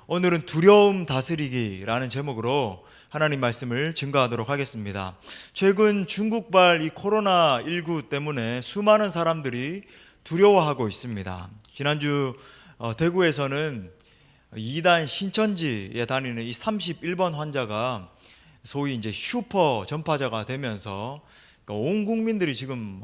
오늘은 두려움 다스리기라는 제목으로 하나님 말씀을 증거하도록 하겠습니다. 최근 중국발 이 코로나19 때문에 수많은 사람들이 두려워하고 있습니다. 지난주 대구에서는 2단 신천지에 다니는 이 31번 환자가 소위 이제 슈퍼 전파자가 되면서 온 국민들이 지금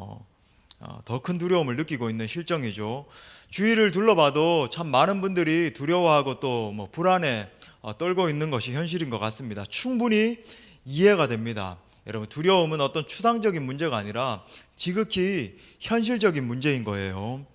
더 큰 두려움을 느끼고 있는 실정이죠. 주위를 둘러봐도 참 많은 분들이 두려워하고 또 불안에 떨고 있는 것이 현실인 것 같습니다. 충분히 이해가 됩니다. 여러분, 두려움은 어떤 추상적인 문제가 아니라 지극히 현실적인 문제인 거예요.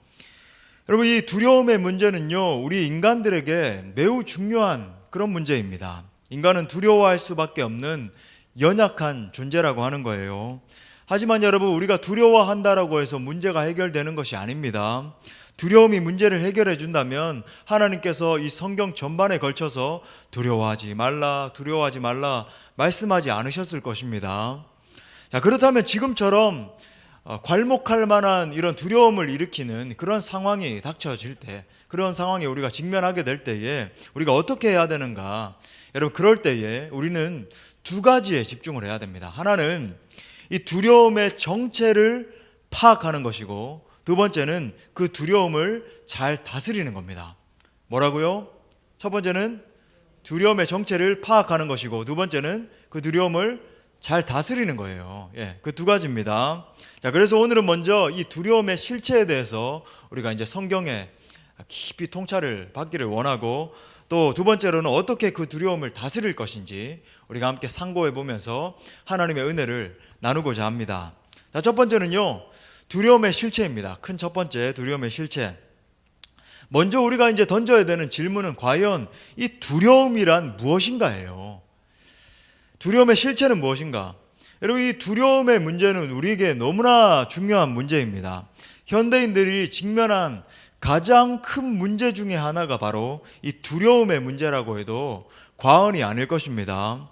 여러분, 이 두려움의 문제는요, 우리 인간들에게 매우 중요한 그런 문제입니다. 인간은 두려워할 수밖에 없는 연약한 존재라고 하는 거예요. 하지만 여러분, 우리가 두려워한다라고 해서 문제가 해결되는 것이 아닙니다. 두려움이 문제를 해결해 준다면 하나님께서 이 성경 전반에 걸쳐서 두려워하지 말라 말씀하지 않으셨을 것입니다. 자, 그렇다면 지금처럼 괄목할 만한 이런 두려움을 일으키는 그런 상황이 닥쳐질 때, 그런 상황에 우리가 직면하게 될 때에 우리가 어떻게 해야 되는가? 여러분, 그럴 때에 우리는 두 가지에 집중을 해야 됩니다. 하나는 이 두려움의 정체를 파악하는 것이고, 두 번째는 그 두려움을 잘 다스리는 겁니다. 뭐라고요? 첫 번째는 두려움의 정체를 파악하는 것이고, 두 번째는 그 두려움을 잘 다스리는 거예요. 그 두 가지입니다. 자, 그래서 오늘은 먼저 이 두려움의 실체에 대해서 우리가 이제 성경에 깊이 통찰을 받기를 원하고, 또 두 번째로는 어떻게 그 두려움을 다스릴 것인지 우리가 함께 상고해 보면서 하나님의 은혜를 나누고자 합니다. 자, 첫 번째는요, 두려움의 실체입니다. 큰 첫 번째, 두려움의 실체. 먼저 우리가 이제 던져야 되는 질문은 과연 이 두려움이란 무엇인가예요. 두려움의 실체는 무엇인가? 여러분, 이 두려움의 문제는 우리에게 너무나 중요한 문제입니다. 현대인들이 직면한 가장 큰 문제 중에 하나가 바로 이 두려움의 문제라고 해도 과언이 아닐 것입니다.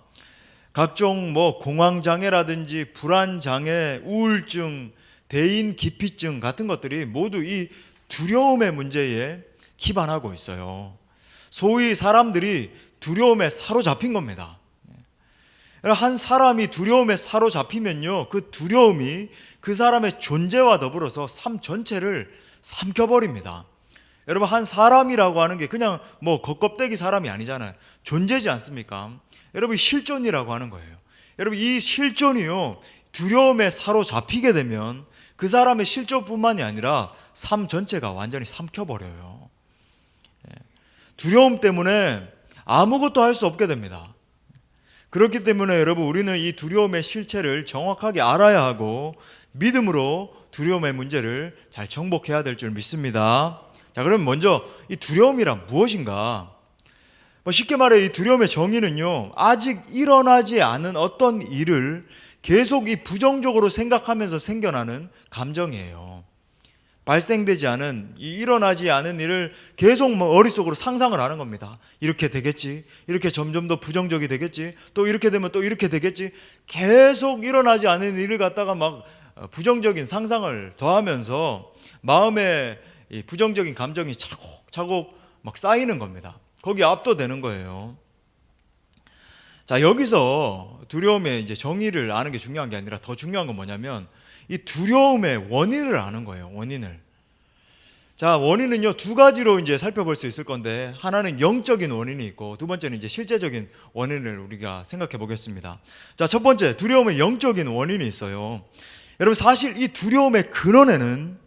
각종 공황장애라든지 불안장애, 우울증, 대인기피증 같은 것들이 모두 이 두려움의 문제에 기반하고 있어요. 소위 사람들이 두려움에 사로잡힌 겁니다. 한 사람이 두려움에 사로잡히면요, 그 두려움이 그 사람의 존재와 더불어서 삶 전체를 삼켜버립니다. 여러분, 한 사람이라고 하는 게 그냥 겉껍데기 사람이 아니잖아요. 존재지 않습니까? 여러분, 실존이라고 하는 거예요. 여러분, 이 실존이요, 두려움에 사로잡히게 되면 그 사람의 실존뿐만이 아니라 삶 전체가 완전히 삼켜버려요. 두려움 때문에 아무것도 할 수 없게 됩니다. 그렇기 때문에 여러분, 우리는 이 두려움의 실체를 정확하게 알아야 하고 믿음으로 두려움의 문제를 잘 정복해야 될 줄 믿습니다. 자, 그럼 먼저 이 두려움이란 무엇인가? 쉽게 말해 이 두려움의 정의는요, 아직 일어나지 않은 어떤 일을 계속 이 부정적으로 생각하면서 생겨나는 감정이에요. 발생되지 않은, 이 일어나지 않은 일을 계속 머릿속으로 상상을 하는 겁니다. 이렇게 되겠지, 이렇게 점점 더 부정적이 되겠지, 또 이렇게 되면 또 이렇게 되겠지. 계속 일어나지 않은 일을 갖다가 부정적인 상상을 더하면서 마음에 이 부정적인 감정이 차곡차곡 쌓이는 겁니다. 거기에 압도되는 거예요. 자, 여기서 두려움의 이제 정의를 아는 게 중요한 게 아니라 더 중요한 건 뭐냐면 이 두려움의 원인을 아는 거예요. 원인을. 자, 원인은요, 두 가지로 이제 살펴볼 수 있을 건데, 하나는 영적인 원인이 있고, 두 번째는 이제 실제적인 원인을 우리가 생각해 보겠습니다. 자, 첫 번째, 두려움의 영적인 원인이 있어요. 여러분, 사실 이 두려움의 근원에는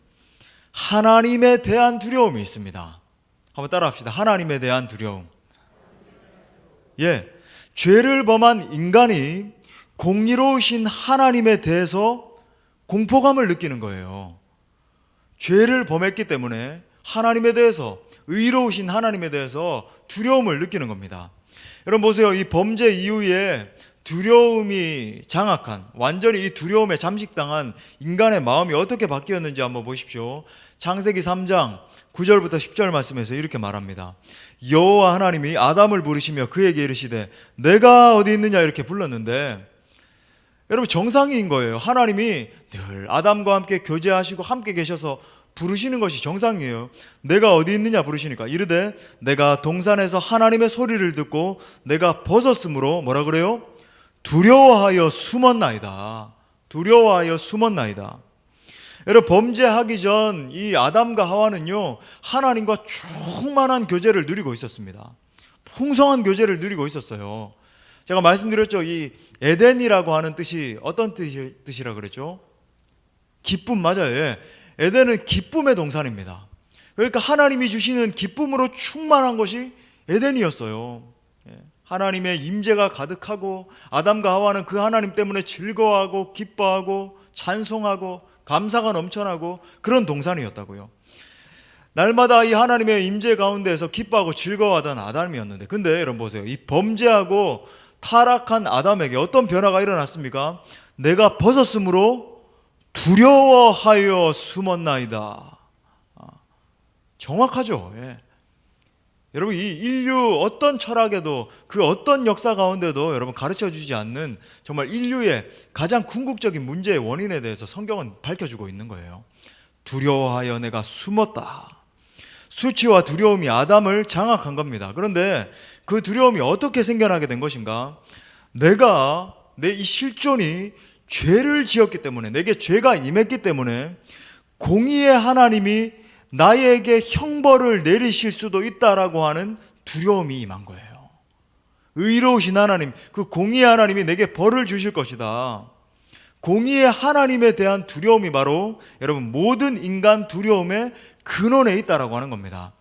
하나님에 대한 두려움이 있습니다. 한번 따라합시다. 하나님에 대한 두려움. 죄를 범한 인간이 공의로우신 하나님에 대해서 공포감을 느끼는 거예요. 죄를 범했기 때문에 하나님에 대해서, 의로우신 하나님에 대해서 두려움을 느끼는 겁니다. 여러분 보세요. 이 범죄 이후에 두려움이 장악한, 완전히 이 두려움에 잠식당한 인간의 마음이 어떻게 바뀌었는지 한번 보십시오. 창세기 3장 9절부터 10절 말씀에서 이렇게 말합니다. 여호와 하나님이 아담을 부르시며 그에게 이르시되 내가 어디 있느냐 이렇게 불렀는데, 여러분 정상인 거예요. 하나님이 늘 아담과 함께 교제하시고 함께 계셔서 부르시는 것이 정상이에요. 내가 어디 있느냐 부르시니까 이르되 내가 동산에서 하나님의 소리를 듣고 내가 벗었으므로 뭐라 그래요? 두려워하여 숨었나이다. 두려워하여 숨었나이다. 여러분, 범죄하기 전 이 아담과 하와는요, 하나님과 충만한 교제를 누리고 있었습니다. 풍성한 교제를 누리고 있었어요. 제가 말씀드렸죠. 이 에덴이라고 하는 뜻이 어떤 뜻이라 그랬죠? 기쁨, 맞아요. 예. 에덴은 기쁨의 동산입니다. 그러니까 하나님이 주시는 기쁨으로 충만한 것이 에덴이었어요. 예. 하나님의 임재가 가득하고 아담과 하와는 그 하나님 때문에 즐거워하고 기뻐하고 찬송하고 감사가 넘쳐나고 그런 동산이었다고요. 날마다 이 하나님의 임재 가운데에서 기뻐하고 즐거워하던 아담이었는데, 근데 여러분 보세요. 이 범죄하고 타락한 아담에게 어떤 변화가 일어났습니까? 내가 벗었으므로 두려워하여 숨었나이다. 정확하죠. 예. 여러분, 이 인류 어떤 철학에도 그 어떤 역사 가운데도 여러분 가르쳐 주지 않는 정말 인류의 가장 궁극적인 문제의 원인에 대해서 성경은 밝혀주고 있는 거예요. 두려워하여 내가 숨었다. 수치와 두려움이 아담을 장악한 겁니다. 그런데 그 두려움이 어떻게 생겨나게 된 것인가? 내가 내 이 실존이 죄를 지었기 때문에, 내게 죄가 임했기 때문에 공의의 하나님이 나에게 형벌을 내리실 수도 있다라고 하는 두려움이 임한 거예요. 의로우신 하나님, 그 공의의 하나님이 내게 벌을 주실 것이다. 공의의 하나님에 대한 두려움이 바로 여러분 모든 인간 두려움의 근원에 있다라고 하는 겁니다.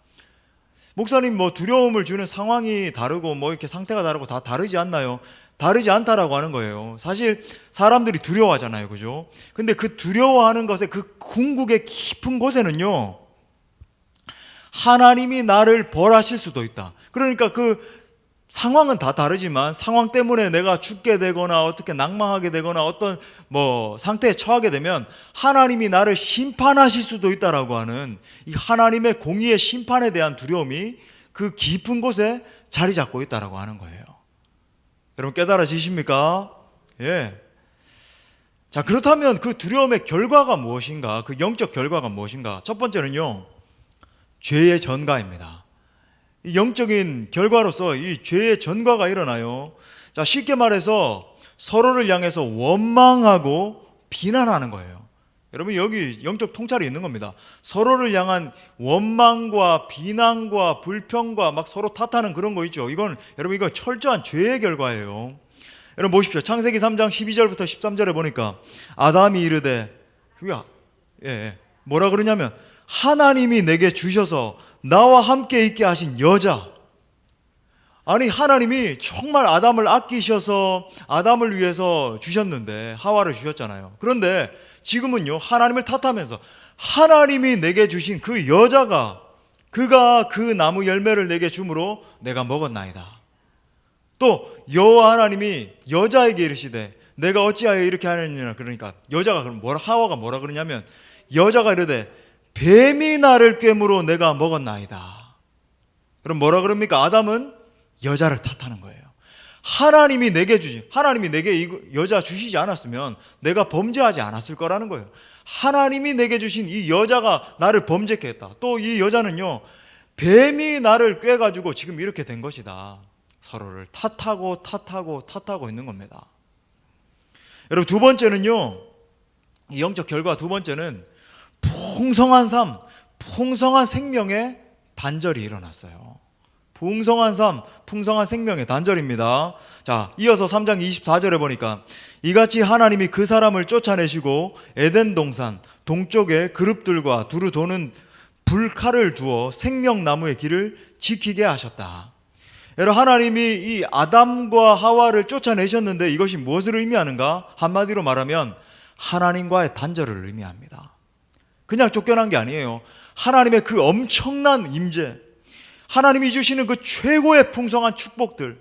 목사님, 뭐 두려움을 주는 상황이 다르고 뭐 이렇게 상태가 다르고 다 다르지 않나요? 다르지 않다라고 하는 거예요. 사실 사람들이 두려워하잖아요, 그죠? 근데 그 두려워하는 것의 그 궁극의 깊은 곳에는요, 하나님이 나를 벌하실 수도 있다. 그러니까 그 상황은 다 다르지만 상황 때문에 내가 죽게 되거나 어떻게 낙망하게 되거나 어떤 뭐 상태에 처하게 되면 하나님이 나를 심판하실 수도 있다라고 하는 이 하나님의 공의의 심판에 대한 두려움이 그 깊은 곳에 자리 잡고 있다라고 하는 거예요. 여러분 깨달아지십니까? 예. 자, 그렇다면 그 두려움의 결과가 무엇인가? 그 영적 결과가 무엇인가? 첫 번째는요, 죄의 전가입니다. 이 영적인 결과로서 이 죄의 전가가 일어나요. 자, 쉽게 말해서 서로를 향해서 원망하고 비난하는 거예요. 여러분, 여기 영적 통찰이 있는 겁니다. 서로를 향한 원망과 비난과 불평과 막 서로 탓하는 그런 거 있죠. 이건 여러분, 이건 철저한 죄의 결과예요. 여러분 보십시오. 창세기 3장 12절부터 13절에 보니까 아담이 이르되, 뭐라 그러냐면 하나님이 내게 주셔서 나와 함께 있게 하신 여자. 아니, 하나님이 정말 아담을 아끼셔서 아담을 위해서 주셨는데, 하와를 주셨잖아요. 그런데 지금은요, 하나님을 탓하면서 하나님이 내게 주신 그 여자가, 그가 그 나무 열매를 내게 주므로 내가 먹었나이다. 또 여호와 하나님이 여자에게 이르시되 내가 어찌하여 이렇게 하느냐. 그러니까 여자가 그럼 하와가 뭐라 그러냐면, 여자가 이르되 뱀이 나를 꿰므로 내가 먹었나이다. 그럼 뭐라 그럽니까? 아담은 여자를 탓하는 거예요. 하나님이 내게 하나님이 내게 이 여자 주시지 않았으면 내가 범죄하지 않았을 거라는 거예요. 하나님이 내게 주신 이 여자가 나를 범죄케 했다. 또 이 여자는요, 뱀이 나를 꿰가지고 지금 이렇게 된 것이다. 서로를 탓하고 있는 겁니다. 여러분, 두 번째는요, 이 영적 결과 두 번째는 풍성한 삶, 풍성한 생명의 단절이 일어났어요. 풍성한 삶, 풍성한 생명의 단절입니다. 자, 이어서 3장 24절에 보니까 이같이 하나님이 그 사람을 쫓아내시고 에덴 동산 동쪽에 그룹들과 두루 도는 불칼을 두어 생명나무의 길을 지키게 하셨다. 여러분, 하나님이 이 아담과 하와를 쫓아내셨는데 이것이 무엇을 의미하는가? 한마디로 말하면 하나님과의 단절을 의미합니다. 그냥 쫓겨난 게 아니에요. 하나님의 그 엄청난 임재, 하나님이 주시는 그 최고의 풍성한 축복들,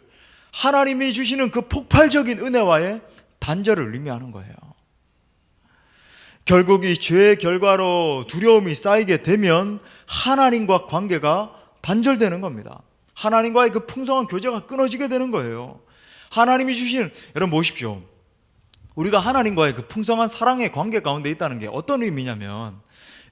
하나님이 주시는 그 폭발적인 은혜와의 단절을 의미하는 거예요. 결국 이 죄의 결과로 두려움이 쌓이게 되면 하나님과 관계가 단절되는 겁니다. 하나님과의 그 풍성한 교제가 끊어지게 되는 거예요. 하나님이 주신, 여러분 보십시오. 우리가 하나님과의 그 풍성한 사랑의 관계 가운데 있다는 게 어떤 의미냐면,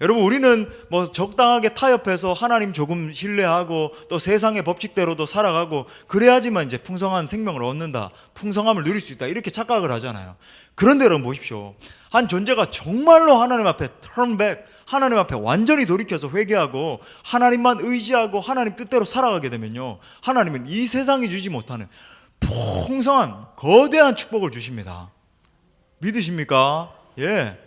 여러분, 우리는 뭐 적당하게 타협해서 하나님 조금 신뢰하고 또 세상의 법칙대로도 살아가고 그래야지만 이제 풍성한 생명을 얻는다, 풍성함을 누릴 수 있다, 이렇게 착각을 하잖아요. 그런데 여러분 보십시오. 한 존재가 정말로 하나님 앞에 turn back, 하나님 앞에 완전히 돌이켜서 회개하고 하나님만 의지하고 하나님 뜻대로 살아가게 되면요, 하나님은 이 세상이 주지 못하는 풍성한 거대한 축복을 주십니다. 믿으십니까? 예.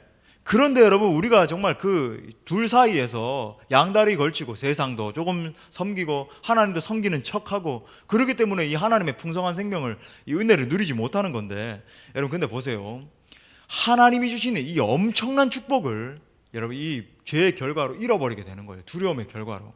그런데 여러분, 우리가 정말 그 둘 사이에서 양다리 걸치고 세상도 조금 섬기고 하나님도 섬기는 척하고 그렇기 때문에 이 하나님의 풍성한 생명을, 이 은혜를 누리지 못하는 건데, 여러분 근데 보세요. 하나님이 주시는 이 엄청난 축복을 여러분 이 죄의 결과로 잃어버리게 되는 거예요. 두려움의 결과로.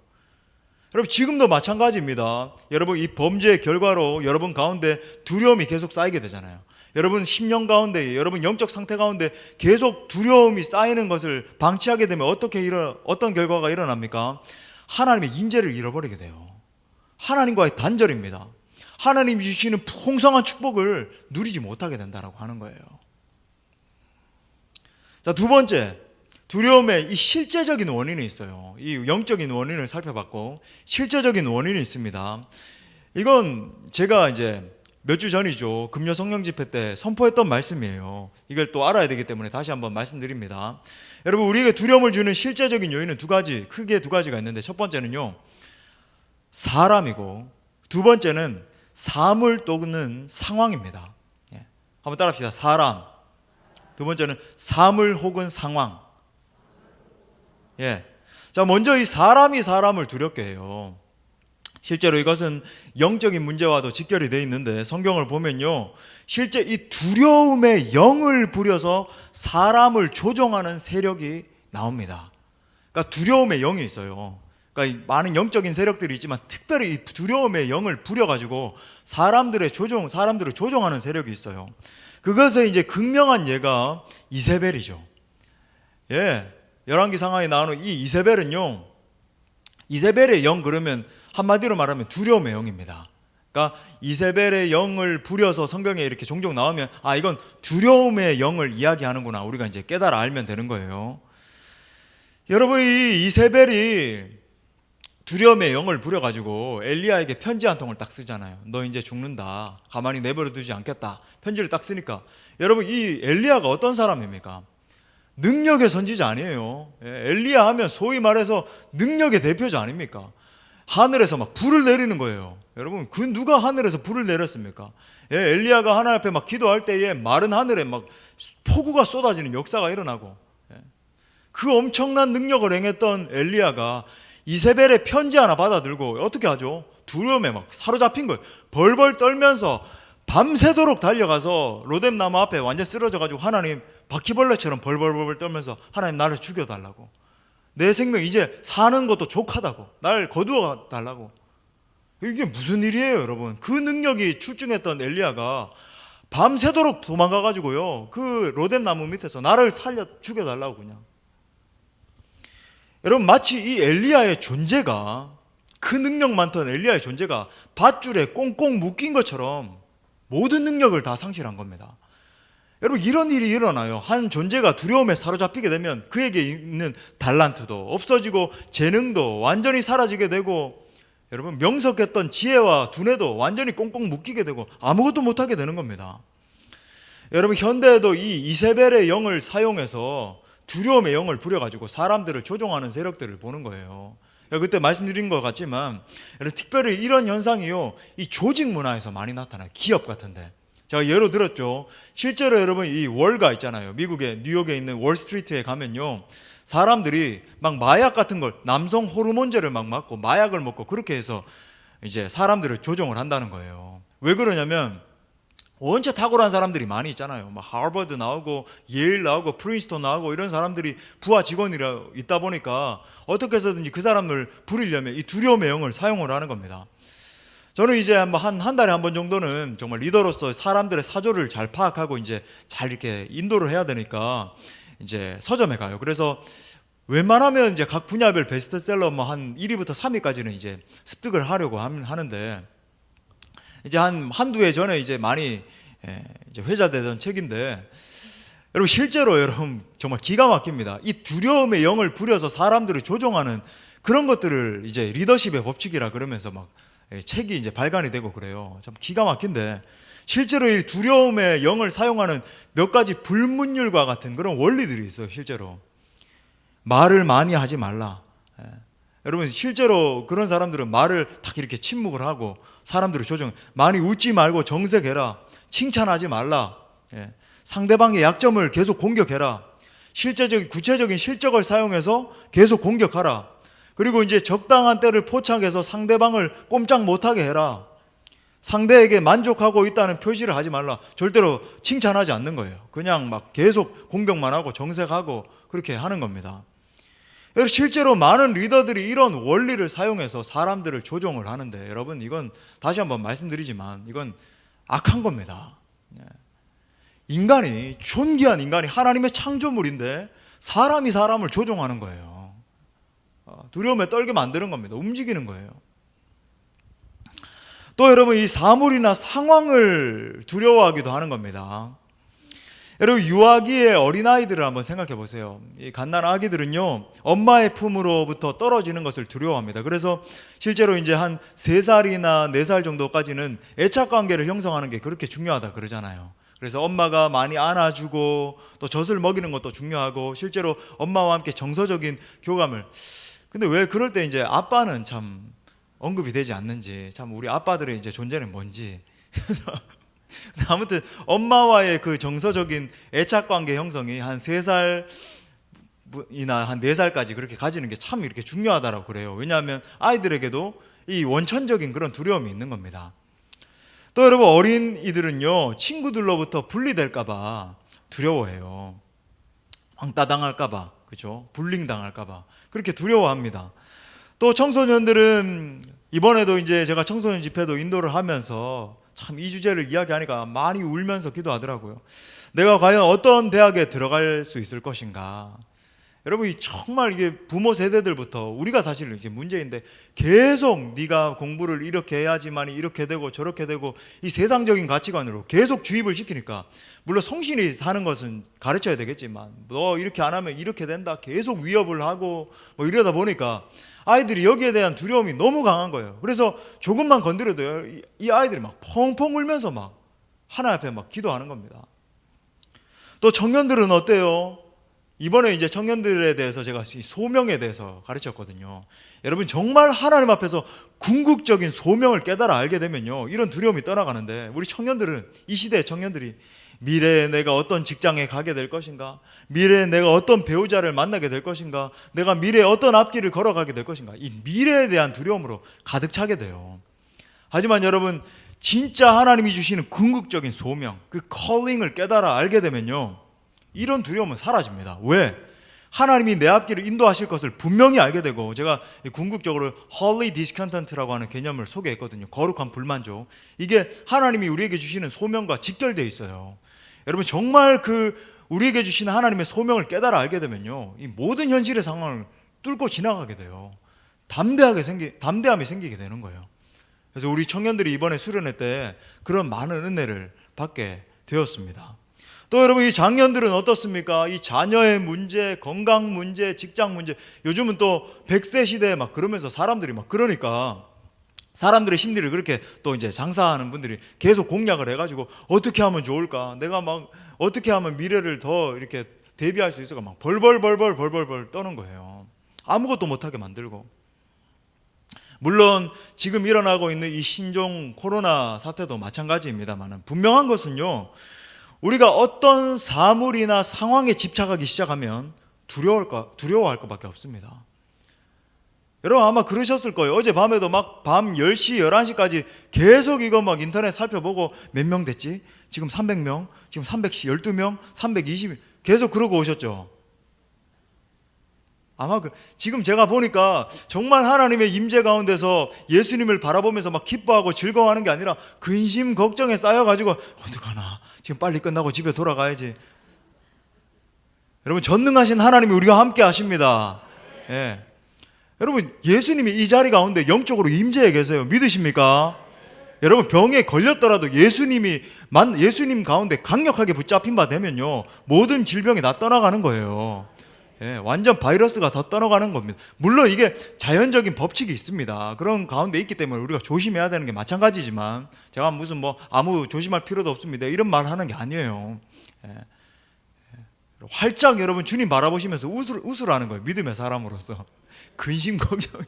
여러분 지금도 마찬가지입니다. 여러분 이 범죄의 결과로 여러분 가운데 두려움이 계속 쌓이게 되잖아요. 여러분 심령 가운데, 여러분 영적 상태 가운데 계속 두려움이 쌓이는 것을 방치하게 되면 어떤 결과가 일어납니까? 하나님의 임재를 잃어버리게 돼요. 하나님과의 단절입니다. 하나님이 주시는 풍성한 축복을 누리지 못하게 된다라고 하는 거예요. 자, 두 번째, 두려움의 이 실제적인 원인이 있어요. 이 영적인 원인을 살펴봤고 실제적인 원인이 있습니다. 이건 제가 이제 몇 주 전이죠. 금요 성령 집회 때 선포했던 말씀이에요. 이걸 또 알아야 되기 때문에 다시 한번 말씀드립니다. 여러분, 우리에게 두려움을 주는 실제적인 요인은 크게 두 가지가 있는데, 첫 번째는요, 사람이고 두 번째는 사물 또는 상황입니다. 한번 따라합시다. 사람. 두 번째는 사물 혹은 상황. 자, 먼저 이 사람이 사람을 두렵게 해요. 실제로 이것은 영적인 문제와도 직결이 되어 있는데, 성경을 보면요, 실제 이 두려움의 영을 부려서 사람을 조종하는 세력이 나옵니다. 그러니까 두려움의 영이 있어요. 그러니까 많은 영적인 세력들이 있지만 특별히 이 두려움의 영을 부려가지고 사람들을 조종하는 세력이 있어요. 그것의 이제 극명한 예가 이세벨이죠. 열왕기 상하에 나오는 이 이세벨은요, 이세벨의 영, 그러면 한마디로 말하면 두려움의 영입니다. 그러니까 이세벨의 영을 부려서 성경에 이렇게 종종 나오면, 아, 이건 두려움의 영을 이야기하는구나, 우리가 이제 깨달아 알면 되는 거예요. 여러분, 이 이세벨이 두려움의 영을 부려가지고 엘리야에게 편지 한 통을 딱 쓰잖아요. 너 이제 죽는다, 가만히 내버려 두지 않겠다, 편지를 딱 쓰니까, 여러분 이 엘리야가 어떤 사람입니까? 능력의 선지자 아니에요. 엘리야 하면 소위 말해서 능력의 대표자 아닙니까? 하늘에서 막 불을 내리는 거예요. 여러분, 그 누가 하늘에서 불을 내렸습니까? 엘리야가 하나님 앞에 막 기도할 때에 마른 하늘에 막 폭우가 쏟아지는 역사가 일어나고, 그 엄청난 능력을 행했던 엘리야가 이세벨의 편지 하나 받아들고 어떻게 하죠? 두려움에 막 사로잡힌 거예요. 벌벌 떨면서 밤새도록 달려가서 로뎀 나무 앞에 완전 쓰러져가지고 하나님, 바퀴벌레처럼 벌벌벌 떨면서 하나님, 나를 죽여달라고, 내 생명 이제 사는 것도 족하다고, 날 거두어 달라고. 이게 무슨 일이에요, 여러분? 그 능력이 출중했던 엘리야가 밤새도록 도망가가지고요, 그 로뎀 나무 밑에서 나를 살려 죽여달라고 그냥. 여러분, 마치 이 엘리야의 존재가, 그 능력 많던 엘리야의 존재가 밧줄에 꽁꽁 묶인 것처럼 모든 능력을 다 상실한 겁니다. 여러분, 이런 일이 일어나요. 한 존재가 두려움에 사로잡히게 되면 그에게 있는 달란트도 없어지고 재능도 완전히 사라지게 되고, 여러분 명석했던 지혜와 두뇌도 완전히 꽁꽁 묶이게 되고 아무것도 못하게 되는 겁니다. 여러분, 현대에도 이 이세벨의 영을 사용해서 두려움의 영을 부려가지고 사람들을 조종하는 세력들을 보는 거예요. 그때 말씀드린 것 같지만, 특별히 이런 현상이요, 이 조직 문화에서 많이 나타나요. 기업 같은데. 제가 예로 들었죠. 실제로 여러분 이 월가 있잖아요. 미국의 뉴욕에 있는 월스트리트에 가면요, 사람들이 막 마약 같은 걸, 남성 호르몬제를 막 맞고 마약을 먹고 그렇게 해서 이제 사람들을 조종을 한다는 거예요. 왜 그러냐면 원체 탁월한 사람들이 많이 있잖아요. 막 하버드 나오고 예일 나오고 프린스턴 나오고 이런 사람들이 부하 직원이라 있다 보니까 어떻게 해서든지 그 사람을 부리려면 이 두려움의 영을 사용을 하는 겁니다. 저는 이제 한 달에 한 번 정도는 정말 리더로서 사람들의 사조를 잘 파악하고 이제 잘 이렇게 인도를 해야 되니까 이제 서점에 가요. 그래서 웬만하면 이제 각 분야별 베스트셀러 한 1위부터 3위까지는 이제 습득을 하려고 하는데, 이제 한두 해 전에 이제 많이 이제 회자되던 책인데, 여러분 실제로 여러분 정말 기가 막힙니다. 이 두려움의 영을 부려서 사람들을 조종하는 그런 것들을 이제 리더십의 법칙이라 그러면서 막 책이 이제 발간이 되고 그래요. 참 기가 막힌데 실제로 이 두려움의 영을 사용하는 몇 가지 불문율과 같은 그런 원리들이 있어요. 실제로 말을 많이 하지 말라. 여러분 실제로 그런 사람들은 말을 딱 이렇게 침묵을 하고 사람들을 조정, 많이 웃지 말고 정색해라, 칭찬하지 말라, 상대방의 약점을 계속 공격해라, 구체적인 실적을 사용해서 계속 공격하라, 그리고 이제 적당한 때를 포착해서 상대방을 꼼짝 못하게 해라, 상대에게 만족하고 있다는 표시를 하지 말라. 절대로 칭찬하지 않는 거예요. 그냥 막 계속 공격만 하고 정색하고 그렇게 하는 겁니다. 실제로 많은 리더들이 이런 원리를 사용해서 사람들을 조종을 하는데 여러분 이건 다시 한번 말씀드리지만 이건 악한 겁니다. 인간이, 존귀한 인간이 하나님의 창조물인데 사람이 사람을 조종하는 거예요. 두려움에 떨게 만드는 겁니다. 움직이는 거예요. 또 여러분 이 사물이나 상황을 두려워하기도 하는 겁니다. 여러분 유아기의 어린아이들을 한번 생각해 보세요. 이 갓난아기들은요 엄마의 품으로부터 떨어지는 것을 두려워합니다. 그래서 실제로 이제 한 3살이나 4살 정도까지는 애착관계를 형성하는 게 그렇게 중요하다 그러잖아요. 그래서 엄마가 많이 안아주고 또 젖을 먹이는 것도 중요하고 실제로 엄마와 함께 정서적인 교감을, 근데 왜 그럴 때 이제 아빠는 참 언급이 되지 않는지, 참 우리 아빠들의 이제 존재는 뭔지 아무튼 엄마와의 그 정서적인 애착관계 형성이 한 3살이나 한 4살까지 그렇게 가지는 게 참 이렇게 중요하다고 그래요. 왜냐하면 아이들에게도 이 원천적인 그런 두려움이 있는 겁니다. 또 여러분 어린이들은요 친구들로부터 분리될까봐 두려워해요. 왕따 당할까봐, 그죠? 불링 당할까봐 그렇게 두려워합니다. 또 청소년들은 이번에도 이제 제가 청소년 집회도 인도를 하면서 참 이 주제를 이야기하니까 많이 울면서 기도하더라고요. 내가 과연 어떤 대학에 들어갈 수 있을 것인가. 여러분 정말 이게 부모 세대들부터 우리가 사실 이게 문제인데 계속 네가 공부를 이렇게 해야지만이 이렇게 되고 저렇게 되고 이 세상적인 가치관으로 계속 주입을 시키니까, 물론 성실히 사는 것은 가르쳐야 되겠지만 너 이렇게 안 하면 이렇게 된다 계속 위협을 하고 뭐 이러다 보니까 아이들이 여기에 대한 두려움이 너무 강한 거예요. 그래서 조금만 건드려도요 이 아이들이 막 펑펑 울면서 막 하나님 앞에 막 기도하는 겁니다. 또 청년들은 어때요? 이번에 이제 청년들에 대해서 제가 소명에 대해서 가르쳤거든요. 여러분 정말 하나님 앞에서 궁극적인 소명을 깨달아 알게 되면요 이런 두려움이 떠나가는데, 우리 청년들은, 이 시대의 청년들이 미래에 내가 어떤 직장에 가게 될 것인가, 미래에 내가 어떤 배우자를 만나게 될 것인가, 내가 미래에 어떤 앞길을 걸어가게 될 것인가, 이 미래에 대한 두려움으로 가득 차게 돼요. 하지만 여러분 진짜 하나님이 주시는 궁극적인 소명, 그 컬링을 깨달아 알게 되면요 이런 두려움은 사라집니다. 왜? 하나님이 내 앞길을 인도하실 것을 분명히 알게 되고, 제가 궁극적으로 Holy Discontent라고 하는 개념을 소개했거든요. 거룩한 불만족. 이게 하나님이 우리에게 주시는 소명과 직결되어 있어요. 여러분 정말 우리에게 주시는 하나님의 소명을 깨달아 알게 되면요 이 모든 현실의 상황을 뚫고 지나가게 돼요. 담대함이 생기게 되는 거예요. 그래서 우리 청년들이 이번에 수련회 때 그런 많은 은혜를 받게 되었습니다. 또 여러분 이 장년들은 어떻습니까? 이 자녀의 문제, 건강 문제, 직장 문제, 요즘은 또 100세 시대에 막 그러면서 사람들이 막 그러니까 사람들의 심리를 그렇게 또 이제 장사하는 분들이 계속 공략을 해가지고 어떻게 하면 좋을까? 내가 막 어떻게 하면 미래를 더 이렇게 대비할 수 있을까? 막 벌벌 떠는 거예요. 아무것도 못하게 만들고. 물론 지금 일어나고 있는 이 신종 코로나 사태도 마찬가지입니다만 분명한 것은요 우리가 어떤 사물이나 상황에 집착하기 시작하면 두려워할 것밖에 없습니다. 여러분 아마 그러셨을 거예요. 어젯밤에도 막 밤 10시, 11시까지 계속 이거 막 인터넷 살펴보고 몇 명 됐지? 지금 300명, 지금 312명, 320명 계속 그러고 오셨죠. 아마 지금 제가 보니까 정말 하나님의 임재 가운데서 예수님을 바라보면서 막 기뻐하고 즐거워하는 게 아니라 근심 걱정에 쌓여가지고 어떡하나 지금 빨리 끝나고 집에 돌아가야지. 여러분 전능하신 하나님이 우리와 함께 하십니다. 여러분 예수님이 이 자리 가운데 영적으로 임재해 계세요. 믿으십니까? 여러분 병에 걸렸더라도 예수님 가운데 강력하게 붙잡힌 바 되면요 모든 질병이 다 떠나가는 거예요. 예, 완전 바이러스가 다 떠나가는 겁니다. 물론 이게 자연적인 법칙이 있습니다. 그런 가운데 있기 때문에 우리가 조심해야 되는 게 마찬가지지만 제가 무슨 아무 조심할 필요도 없습니다 이런 말 하는 게 아니에요. 예, 활짝 여러분 주님 바라보시면서 웃으라는 거예요. 믿음의 사람으로서 근심 걱정.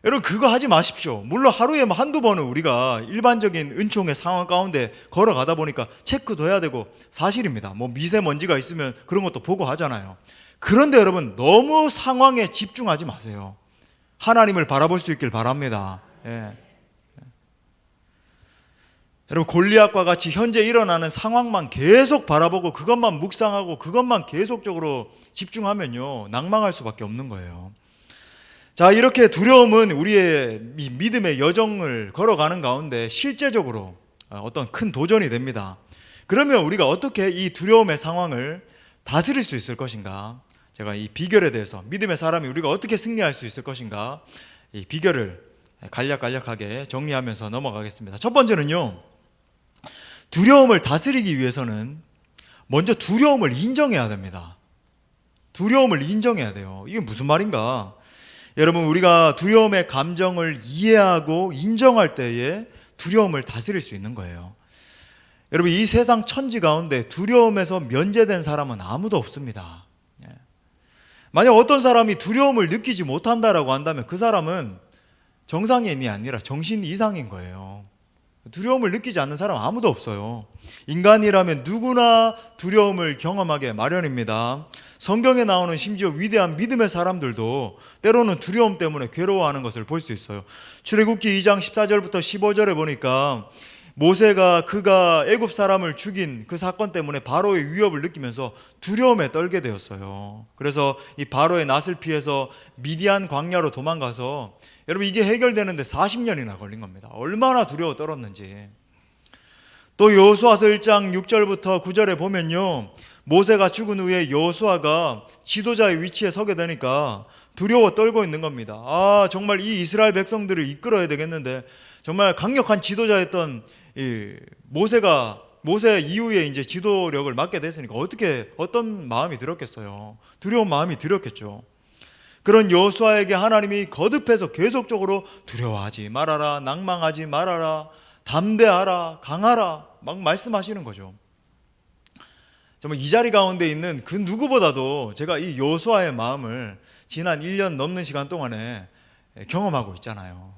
여러분 그거 하지 마십시오. 물론 하루에 한두 번은 우리가 일반적인 은총의 상황 가운데 걸어가다 보니까 체크도 해야 되고 사실입니다. 미세먼지가 있으면 그런 것도 보고 하잖아요. 그런데 여러분 너무 상황에 집중하지 마세요. 하나님을 바라볼 수 있길 바랍니다. 예. 여러분 골리앗과 같이 현재 일어나는 상황만 계속 바라보고 그것만 묵상하고 그것만 계속적으로 집중하면요 낭망할 수밖에 없는 거예요. 자, 이렇게 두려움은 우리의 믿음의 여정을 걸어가는 가운데 실제적으로 어떤 큰 도전이 됩니다. 그러면 우리가 어떻게 이 두려움의 상황을 다스릴 수 있을 것인가? 제가 이 비결에 대해서 믿음의 사람이 우리가 어떻게 승리할 수 있을 것인가? 이 비결을 간략하게 정리하면서 넘어가겠습니다. 첫 번째는요, 두려움을 다스리기 위해서는 먼저 두려움을 인정해야 됩니다. 두려움을 인정해야 돼요. 이게 무슨 말인가? 여러분 우리가 두려움의 감정을 이해하고 인정할 때에 두려움을 다스릴 수 있는 거예요. 여러분 이 세상 천지 가운데 두려움에서 면제된 사람은 아무도 없습니다. 만약 어떤 사람이 두려움을 느끼지 못한다라고 한다면 그 사람은 정상인이 아니라 정신 이상인 거예요. 두려움을 느끼지 않는 사람 아무도 없어요. 인간이라면 누구나 두려움을 경험하게 마련입니다. 성경에 나오는 심지어 위대한 믿음의 사람들도 때로는 두려움 때문에 괴로워하는 것을 볼 수 있어요. 출애굽기 2장 14절부터 15절에 보니까 모세가 그가 애굽 사람을 죽인 그 사건 때문에 바로의 위협을 느끼면서 두려움에 떨게 되었어요. 그래서 이 바로의 낯을 피해서 미디안 광야로 도망가서 여러분 이게 해결되는데 40년이나 걸린 겁니다. 얼마나 두려워 떨었는지. 또 여호수아서 1장 6절부터 9절에 보면요, 모세가 죽은 후에 여호수아가 지도자의 위치에 서게 되니까 두려워 떨고 있는 겁니다. 정말 이 이스라엘 백성들을 이끌어야 되겠는데 정말 강력한 지도자였던 이 모세 이후에 이제 지도력을 맡게 됐으니까 어떤 마음이 들었겠어요? 두려운 마음이 들었겠죠. 그런 여호수아에게 하나님이 거듭해서 계속적으로 두려워하지 말아라, 낭망하지 말아라, 담대하라, 강하라 막 말씀하시는 거죠. 정말 이 자리 가운데 있는 그 누구보다도 제가 이 여호수아의 마음을 지난 1년 넘는 시간 동안에 경험하고 있잖아요.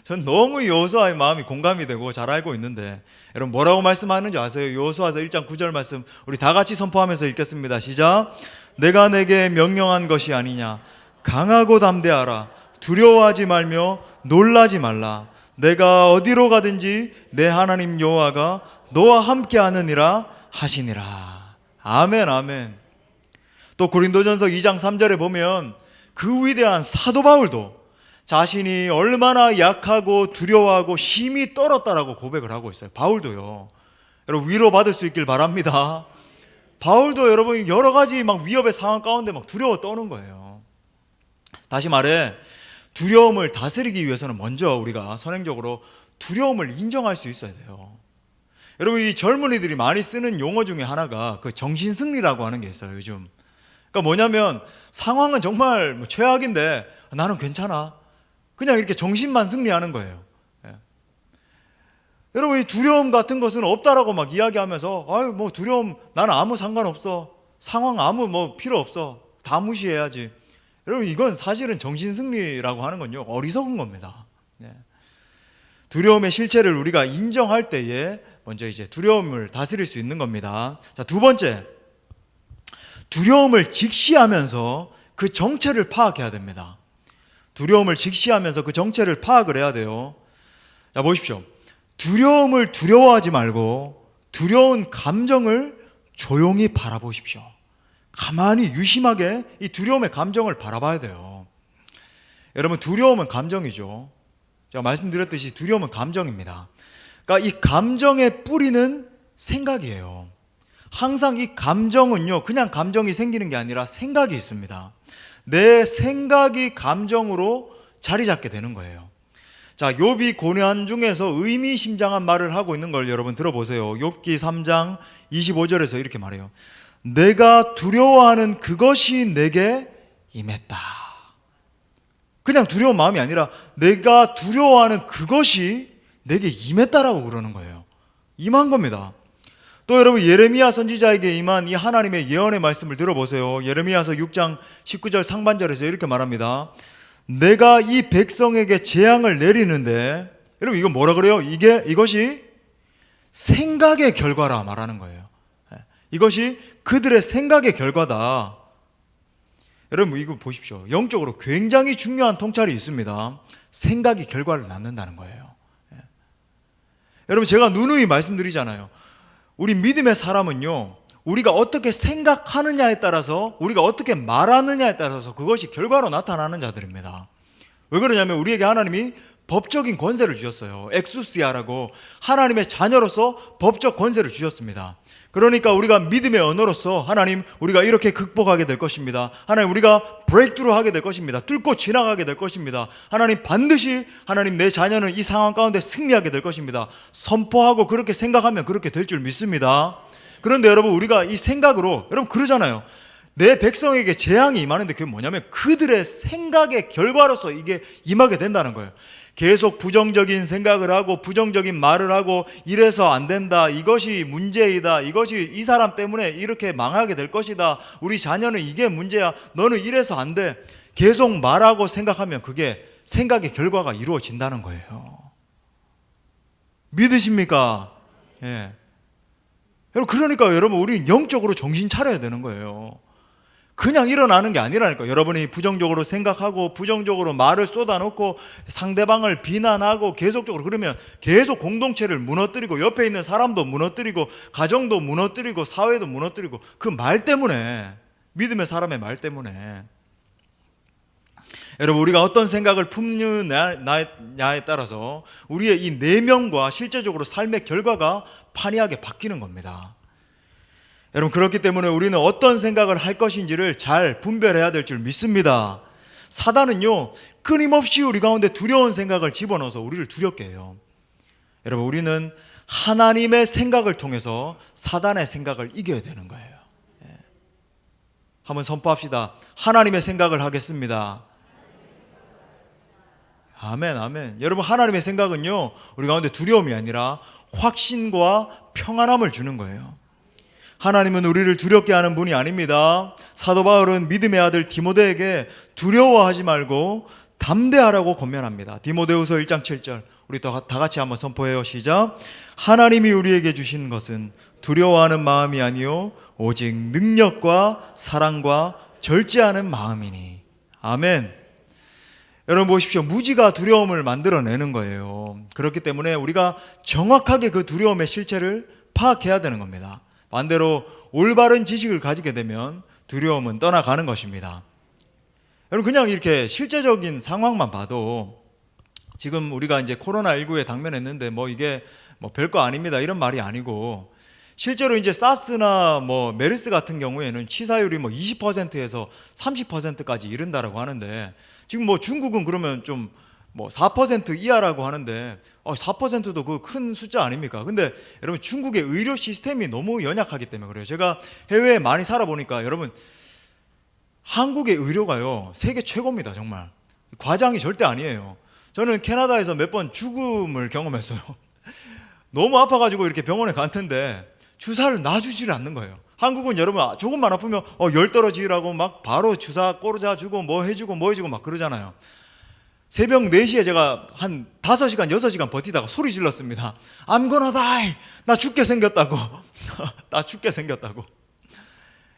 전 너무 여호수아의 마음이 공감이 되고 잘 알고 있는데 여러분 뭐라고 말씀하는지 아세요? 여호수아서 1장 9절 말씀 우리 다 같이 선포하면서 읽겠습니다. 시작. 내가 내게 명령한 것이 아니냐, 강하고 담대하라, 두려워하지 말며 놀라지 말라. 내가 어디로 가든지 내 하나님 여호와가 너와 함께 하느니라 하시니라. 아멘, 아멘. 또 고린도전서 2장 3절에 보면 그 위대한 사도 바울도 자신이 얼마나 약하고 두려워하고 힘이 떨었다라고 고백을 하고 있어요. 바울도요. 여러분 위로받을 수 있길 바랍니다. 바울도 여러분 여러 가지 막 위협의 상황 가운데 막 두려워 떠는 거예요. 다시 말해 두려움을 다스리기 위해서는 먼저 우리가 선행적으로 두려움을 인정할 수 있어야 돼요. 여러분 이 젊은이들이 많이 쓰는 용어 중에 하나가 그 정신승리라고 하는 게 있어요. 요즘 그러니까 뭐냐면 상황은 정말 최악인데 나는 괜찮아, 그냥 이렇게 정신만 승리하는 거예요. 여러분 이 두려움 같은 것은 없다라고 막 이야기하면서 두려움 나는 아무 상관없어, 상황 아무 필요 없어, 다 무시해야지. 여러분 이건 사실은 정신승리라고 하는 건요 어리석은 겁니다. 두려움의 실체를 우리가 인정할 때에 먼저 이제 두려움을 다스릴 수 있는 겁니다. 자, 두 번째, 두려움을 직시하면서 그 정체를 파악해야 됩니다. 두려움을 직시하면서 그 정체를 파악을 해야 돼요. 자, 보십시오. 두려움을 두려워하지 말고 두려운 감정을 조용히 바라보십시오. 가만히 유심하게 이 두려움의 감정을 바라봐야 돼요. 여러분 두려움은 감정이죠. 제가 말씀드렸듯이 두려움은 감정입니다. 그러니까 이 감정의 뿌리는 생각이에요. 항상 이 감정은요 그냥 감정이 생기는 게 아니라 생각이 있습니다. 내 생각이 감정으로 자리 잡게 되는 거예요. 자, 욥이 고난 중에서 의미심장한 말을 하고 있는 걸 여러분 들어보세요. 욥기 3장 25절에서 이렇게 말해요. 내가 두려워하는 그것이 내게 임했다. 그냥 두려운 마음이 아니라 내가 두려워하는 그것이 내게 임했다라고 그러는 거예요. 임한 겁니다. 또 여러분 예레미야 선지자에게 임한 이 하나님의 예언의 말씀을 들어보세요. 예레미야서 6장 19절 상반절에서 이렇게 말합니다. 내가 이 백성에게 재앙을 내리는데, 여러분 이거 뭐라 그래요? 이것이 생각의 결과라 말하는 거예요. 이것이 그들의 생각의 결과다. 여러분 이거 보십시오. 영적으로 굉장히 중요한 통찰이 있습니다. 생각이 결과를 낳는다는 거예요. 여러분 제가 누누이 말씀드리잖아요. 우리 믿음의 사람은요, 우리가 어떻게 생각하느냐에 따라서, 우리가 어떻게 말하느냐에 따라서 그것이 결과로 나타나는 자들입니다. 왜 그러냐면 우리에게 하나님이 법적인 권세를 주셨어요. 엑수시아라고 하나님의 자녀로서 법적 권세를 주셨습니다. 그러니까 우리가 믿음의 언어로서 하나님 우리가 이렇게 극복하게 될 것입니다. 하나님 우리가 브레이크트루 하게 될 것입니다. 뚫고 지나가게 될 것입니다. 하나님 반드시 하나님 내 자녀는 이 상황 가운데 승리하게 될 것입니다. 선포하고 그렇게 생각하면 그렇게 될 줄 믿습니다. 그런데 여러분 우리가 이 생각으로 여러분 그러잖아요. 내 백성에게 재앙이 임하는데 그게 뭐냐면 그들의 생각의 결과로서 이게 임하게 된다는 거예요. 계속 부정적인 생각을 하고 부정적인 말을 하고 이래서 안 된다, 이것이 문제이다, 이것이 이 사람 때문에 이렇게 망하게 될 것이다, 우리 자녀는 이게 문제야, 너는 이래서 안 돼, 계속 말하고 생각하면 그게 생각의 결과가 이루어진다는 거예요. 믿으십니까? 예. 그러니까 여러분 우리 영적으로 정신 차려야 되는 거예요. 그냥 일어나는 게 아니라니까. 여러분이 부정적으로 생각하고 부정적으로 말을 쏟아놓고 상대방을 비난하고 계속적으로 그러면 계속 공동체를 무너뜨리고 옆에 있는 사람도 무너뜨리고 가정도 무너뜨리고 사회도 무너뜨리고 그 말 때문에, 믿음의 사람의 말 때문에. 여러분 우리가 어떤 생각을 품느냐에 따라서 우리의 이 내면과 실제적으로 삶의 결과가 판이하게 바뀌는 겁니다. 여러분 그렇기 때문에 우리는 어떤 생각을 할 것인지를 잘 분별해야 될 줄 믿습니다. 사단은요 끊임없이 우리 가운데 두려운 생각을 집어넣어서 우리를 두렵게 해요. 여러분 우리는 하나님의 생각을 통해서 사단의 생각을 이겨야 되는 거예요. 한번 선포합시다. 하나님의 생각을 하겠습니다. 아멘, 아멘. 여러분 하나님의 생각은요 우리 가운데 두려움이 아니라 확신과 평안함을 주는 거예요. 하나님은 우리를 두렵게 하는 분이 아닙니다. 사도 바울은 믿음의 아들 디모데에게 두려워하지 말고 담대하라고 권면합니다. 디모데후서 1장 7절 우리 다 같이 한번 선포해요. 시작. 하나님이 우리에게 주신 것은 두려워하는 마음이 아니요 오직 능력과 사랑과 절제하는 마음이니. 아멘. 여러분 보십시오. 무지가 두려움을 만들어내는 거예요. 그렇기 때문에 우리가 정확하게 그 두려움의 실체를 파악해야 되는 겁니다. 반대로 올바른 지식을 가지게 되면 두려움은 떠나가는 것입니다. 여러분 그냥 이렇게 실제적인 상황만 봐도 지금 우리가 이제 코로나19에 당면했는데 뭐 이게 뭐 별거 아닙니다 이런 말이 아니고, 실제로 이제 사스나 뭐 메르스 같은 경우에는 치사율이 뭐 20%에서 30%까지 이른다라고 하는데, 지금 뭐 중국은 그러면 좀 뭐 4% 이하라고 하는데 4%도 그 큰 숫자 아닙니까? 근데 여러분 중국의 의료 시스템이 너무 연약하기 때문에 그래요. 제가 해외에 많이 살아보니까 여러분 한국의 의료가요 세계 최고입니다. 정말 과장이 절대 아니에요. 저는 캐나다에서 몇 번 죽음을 경험했어요. 너무 아파가지고 이렇게 병원에 갔는데 주사를 놔주지를 않는 거예요. 한국은 여러분 조금만 아프면 열 떨어지라고 막 바로 주사 꼬르자 주고 뭐 해주고 뭐 해주고 막 그러잖아요. 새벽 4시에 제가 한 5시간 6시간 버티다가 소리 질렀습니다. I'm gonna die. 나 죽게 생겼다고. 나 죽게 생겼다고.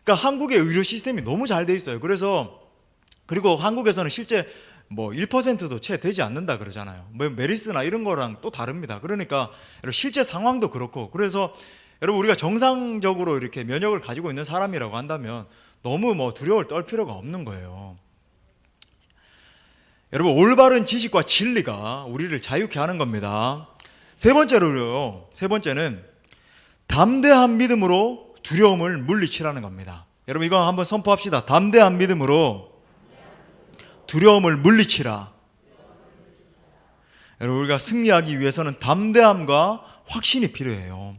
그러니까 한국의 의료 시스템이 너무 잘 돼 있어요. 그리고 한국에서는 실제 뭐 1%도 채 되지 않는다 그러잖아요. 뭐 메르스나 이런 거랑 또 다릅니다. 그러니까 실제 상황도 그렇고, 그래서 여러분 우리가 정상적으로 이렇게 면역을 가지고 있는 사람이라고 한다면 너무 뭐 두려움을 떨 필요가 없는 거예요. 여러분 올바른 지식과 진리가 우리를 자유케 하는 겁니다. 세 번째는 담대한 믿음으로 두려움을 물리치라는 겁니다. 여러분 이거 한번 선포합시다. 담대한 믿음으로 두려움을 물리치라. 여러분, 우리가 승리하기 위해서는 담대함과 확신이 필요해요.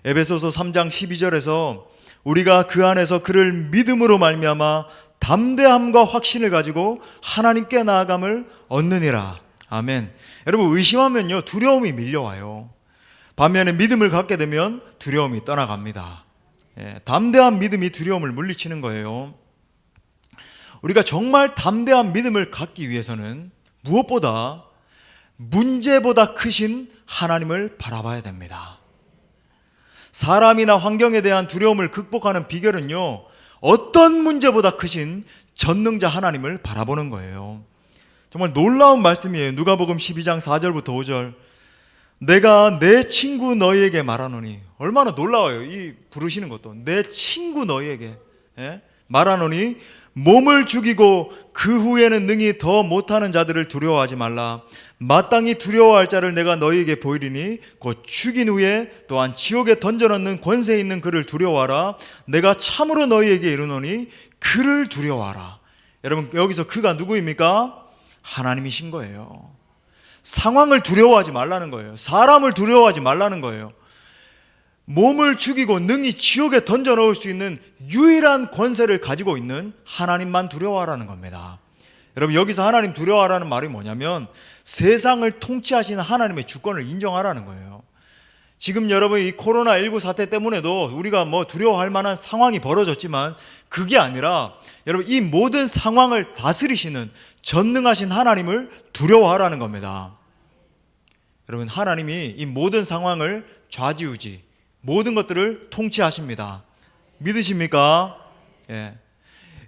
에베소서 3장 12절에서 우리가 그 안에서 그를 믿음으로 말미암아 담대함과 확신을 가지고 하나님께 나아감을 얻느니라. 아멘. 여러분, 의심하면요 두려움이 밀려와요. 반면에 믿음을 갖게 되면 두려움이 떠나갑니다. 담대한 믿음이 두려움을 물리치는 거예요. 우리가 정말 담대한 믿음을 갖기 위해서는 무엇보다 문제보다 크신 하나님을 바라봐야 됩니다. 사람이나 환경에 대한 두려움을 극복하는 비결은요, 어떤 문제보다 크신 전능자 하나님을 바라보는 거예요. 정말 놀라운 말씀이에요. 누가복음 12장 4절부터 5절. 내가 내 친구 너희에게 말하노니, 얼마나 놀라워요. 이 부르시는 것도. 내 친구 너희에게 말하노니 몸을 죽이고 그 후에는 능히 더 못하는 자들을 두려워하지 말라. 마땅히 두려워할 자를 내가 너희에게 보이리니 곧 죽인 후에 또한 지옥에 던져넣는 권세 있는 그를 두려워하라. 내가 참으로 너희에게 이르노니 그를 두려워하라. 여러분, 여기서 그가 누구입니까? 하나님이신 거예요. 상황을 두려워하지 말라는 거예요. 사람을 두려워하지 말라는 거예요. 몸을 죽이고 능히 지옥에 던져 넣을 수 있는 유일한 권세를 가지고 있는 하나님만 두려워하라는 겁니다. 여러분, 여기서 하나님 두려워하라는 말이 뭐냐면 세상을 통치하시는 하나님의 주권을 인정하라는 거예요. 지금 여러분, 이 코로나19 사태 때문에도 우리가 뭐 두려워할 만한 상황이 벌어졌지만 그게 아니라 여러분, 이 모든 상황을 다스리시는 전능하신 하나님을 두려워하라는 겁니다. 여러분, 하나님이 이 모든 상황을 좌지우지 모든 것들을 통치하십니다. 믿으십니까? 예.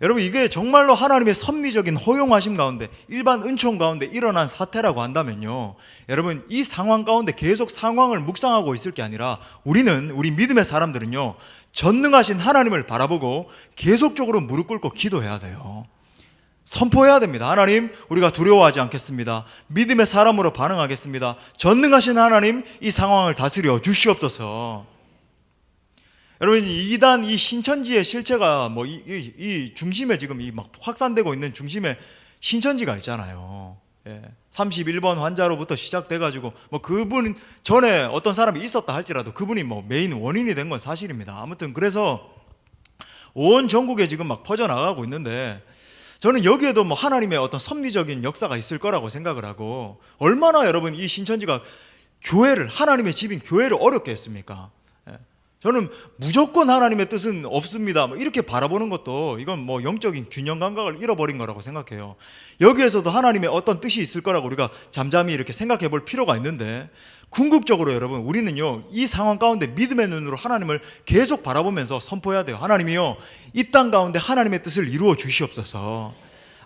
여러분, 이게 정말로 하나님의 섭리적인 허용하심 가운데, 일반 은총 가운데 일어난 사태라고 한다면요, 여러분, 이 상황 가운데 계속 상황을 묵상하고 있을 게 아니라 우리 믿음의 사람들은요, 전능하신 하나님을 바라보고 계속적으로 무릎 꿇고 기도해야 돼요. 선포해야 됩니다. 하나님, 우리가 두려워하지 않겠습니다. 믿음의 사람으로 반응하겠습니다. 전능하신 하나님, 이 상황을 다스려 주시옵소서. 여러분, 이단 이 신천지의 실체가 뭐 이 중심에 지금 이 막 확산되고 있는 중심에 신천지가 있잖아요. 31번 환자로부터 시작돼가지고 뭐 그분 전에 어떤 사람이 있었다 할지라도 그분이 뭐 메인 원인이 된 건 사실입니다. 아무튼 그래서 온 전국에 지금 막 퍼져 나가고 있는데 저는 여기에도 뭐 하나님의 어떤 섭리적인 역사가 있을 거라고 생각을 하고, 얼마나 여러분 이 신천지가 교회를, 하나님의 집인 교회를 어렵게 했습니까? 저는 무조건 하나님의 뜻은 없습니다 이렇게 바라보는 것도 이건 뭐 영적인 균형 감각을 잃어버린 거라고 생각해요. 여기에서도 하나님의 어떤 뜻이 있을 거라고 우리가 잠잠히 이렇게 생각해 볼 필요가 있는데, 궁극적으로 여러분, 우리는요 이 상황 가운데 믿음의 눈으로 하나님을 계속 바라보면서 선포해야 돼요. 하나님이요, 이 땅 가운데 하나님의 뜻을 이루어 주시옵소서.